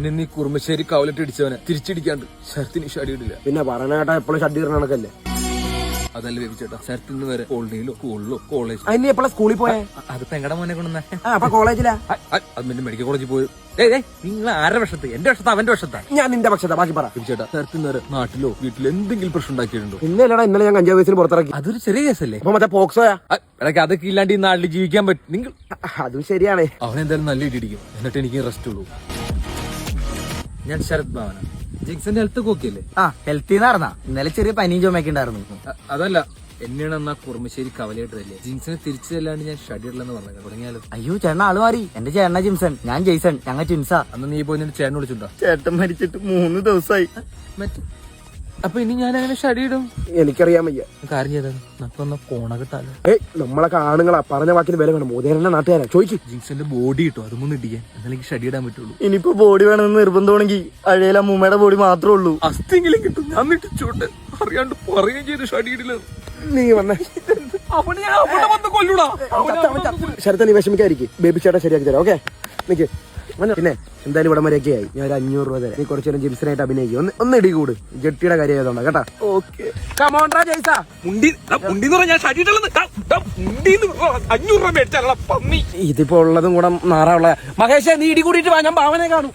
പിന്നെ നീ കുറുമശ്ശേരി കവലറ്റ് ഇടിച്ചവനെ തിരിച്ചിടിക്കാണ്ട് ശരത്തിന് ഷടിയിടില്ല. പിന്നെ പറഞ്ഞേട്ടാ എപ്പോഴും ഷഡ്ഡി ഇടണ കണക്കല്ലേ. അതല്ല ബേബിച്ചേട്ടാ, ശരത്തിന് വരെ ഹോളിഡേയിലോ സ്കൂളിലോ കോളേജ്. അതിന് എപ്പോഴാ സ്കൂളിൽ പോയേ? അതിപ്പോ എങ്ങടെ മോനെ കൊണ്ടുവന്ന അപ്പൊ കോളേജിലാ? അത് പിന്നെ മെഡിക്കൽ കോളേജിൽ പോയി. നിങ്ങൾ ആരുടെ വശത്ത്? എന്റെ വശത്ത് അവന്റെ വശത്താ? ഞാൻ നിന്റെ പക്ഷത്താ. ബാക്കി പറ. ബേബിച്ചേട്ടാ, ശരത്തിന് വരെ നാട്ടിലോ വീട്ടിലോ എന്തെങ്കിലും പ്രശ്നം ഉണ്ടാക്കിയിട്ടുണ്ടോ? ഇന്നലെടാ, ഇന്നലെ ഞാൻ 5 വയസ്സിന് പുറത്തിറക്കി. അതൊരു ചെറിയ കേസല്ലേ? അപ്പൊ മറ്റേ പോക്സോയാ? ഇടയ്ക്ക് അതൊക്കെ ഇല്ലാണ്ട് ഈ നാട്ടിൽ ജീവിക്കാൻ പറ്റും നിങ്ങൾ? അതും ശരിയാണ്. അവനെന്തായാലും നല്ല ഇടിക്കും, എന്നിട്ട് എനിക്ക് റെസ്റ്റ് ഉള്ളൂ. ഞാൻ ശരത് ഭാവന. ജിങ്സന്റെ ഹെൽത്ത് ഒക്കെ അല്ലേ? ഹെൽത്തി നടന്ന ഇന്നലെ ചെറിയ പനിയും ചുമയൊക്കെ ഉണ്ടായിരുന്നു. അതല്ല, എന്നെയാണ് എന്നാ കുറുമശ്ശേരി കവലയിട്ടതല്ലേ. ജിങ്സിനെ തിരിച്ചല്ലാണ്ട് ഞാൻ ഷഡിയിടലെന്ന് പറഞ്ഞു തുടങ്ങിയാലോ? അയ്യോ ചേട്ടൻ ആള് മാറി. എന്റെ ചേട്ടന ജിംസൺ, ഞാൻ ജെയ്സൺ, ഞങ്ങൾ ടിൻസാ. അന്ന് നീ പോയി നിന്റെ ചേട്ടൻ വിളിച്ചിട്ടുണ്ടോ? ചേട്ടൻ മരിച്ചിട്ട് 3 ദിവസമായി. അപ്പൊ ഇനി ഞാൻ അങ്ങനെ ഷഡിയിടും? എനിക്കറിയാൻ വയ്യ. കാര്യം ചെയ്താൽ നമുക്കൊന്ന് കോണ കിട്ടാലോ? നമ്മളൊക്കെ ആണുങ്ങളാ, പറഞ്ഞ വാക്കിന് വില വേണം. മോദേരന്റെ നാട്ടുകാരാ ചോദിച്ചു. ജിങ്സിന്റെ ബോഡി കിട്ടും, അതുമൊന്നും ഇടിക്കാൻ. എന്നാലും എനിക്ക് ഷഡിയിടാൻ പറ്റുള്ളൂ. ഇനിയിപ്പോ ബോഡി വേണമെന്ന് നിർബന്ധമാണെങ്കിൽ അഴയില അമ്മൂമ്മയുടെ ബോഡി മാത്രമേ ഉള്ളൂ. അസ്ഥെങ്കിലും കിട്ടും. ഞാൻ ഇട്ടിച്ചോണ്ട് അറിയാണ്ട് പറയുകയും ചെയ്ത് ഷഡിയിടില്ല. നീ വന്നേ കൊല്ലൂടാ. ശരത്തെ, നീ വിഷമിക്കാതിരിക്കും. ബേബി ചേട്ടാ ശരിയാക്കി തരാം. ഓക്കെ, നിക്ക്. പിന്നെ എന്തായാലും ഇവിടെ വരെയൊക്കെ ആയി. ഞാൻ ഒരു 500 രൂപ തരാം. നീ കുറച്ചു നേരം ജിംസിനായിട്ട് അഭിനയിക്കും. ഒന്ന് ഇടി കൂട്. ജെട്ടിയുടെ കാര്യം ആയതുകൊണ്ടാ കേട്ടാ. ഓക്കെ, കമോൺട്രാ ജയ്സാ. ഇതിപ്പോ ഉള്ളതും കൂടെ നാറാനുള്ള. മഹേഷേ, നീ ഇടി കൂടിയിട്ട് വാ, ഞാൻ ഭാവനെ കാണും.